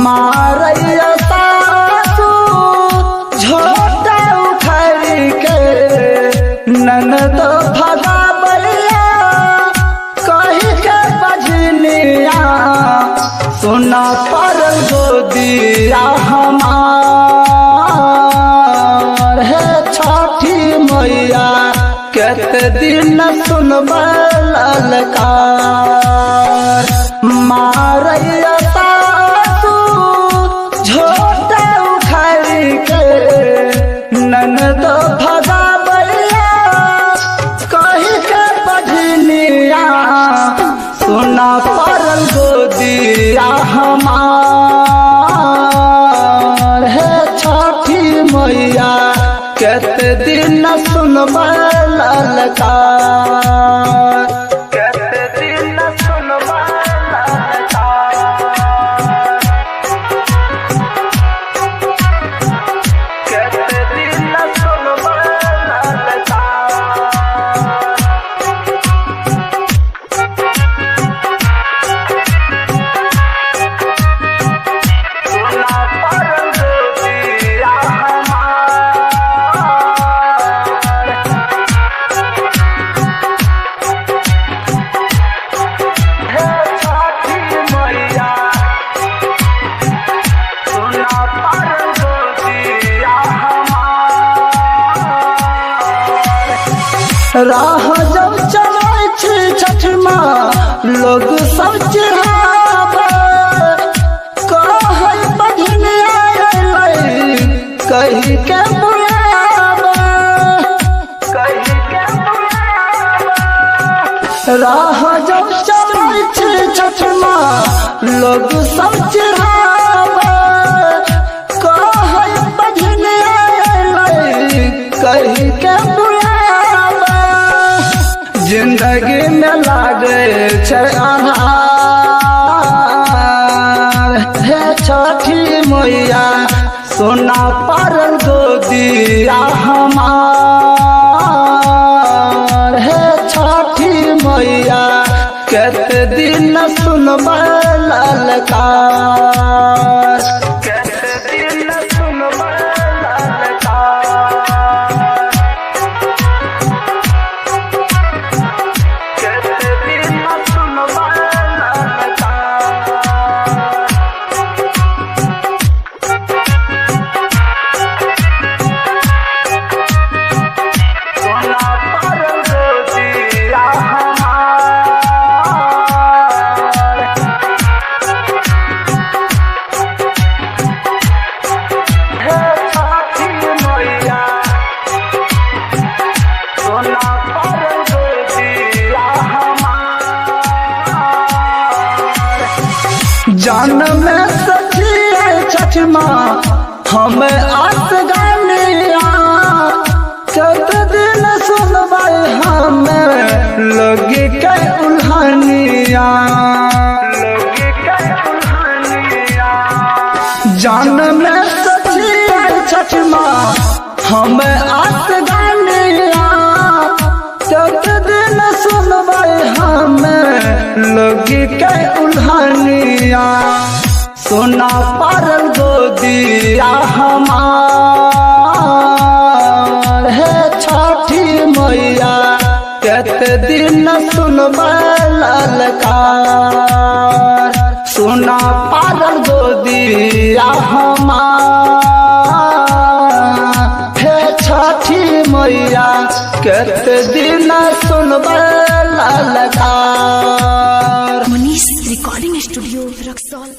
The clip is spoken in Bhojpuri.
मारैया सासू झोटा उखाड़ के ननद भगावैया कही के बजनिया सुना पर गोदिया हमार है छठी मैया केते दिन सुनबा ललकार। मारैया सासू झोटा उखाड़ के ननद भगावैया कही के बजनिया सुना परल गोदिया हमार है छठी मैया केते दिन सुनबा ललकार। केते दिन सुनबा ललकार। केते दिन सुनबा ललकार। सुना परल गोदिया राह जब चलै छी छठ माँ लोग सब चिढ़ावे कहै बजनिया अयलै कही के बुलावे कही के बुलावे। राह जब चलै छी छठ माँ लोग सब चिढ़ावे कहै बजनिया अयलै कही के जिंदगी में लागे छै आधार हे छठी मैया सोना परल गोदिया हमार है छठी मैया केते दिन सुनबा ललकार। केते दिन सुनबा ललकार। जान में सखी है छठ माँ हम आस गानिया केते दिन सुनबा हमें लगी के उल्हनिया लगी के उल्हनिया। जान में सखी है छठ माँ हम आस गानिया केते दिन सुनबा हमें लगी के उल्हनिया सोना परल गोदिया हमार है छठी मैया केते दिन सुनबा ललकार। सोना परल गोदिया हमार है छठी मैया केते दिन सुनबा ललकार। Manish recording studio Raxaul.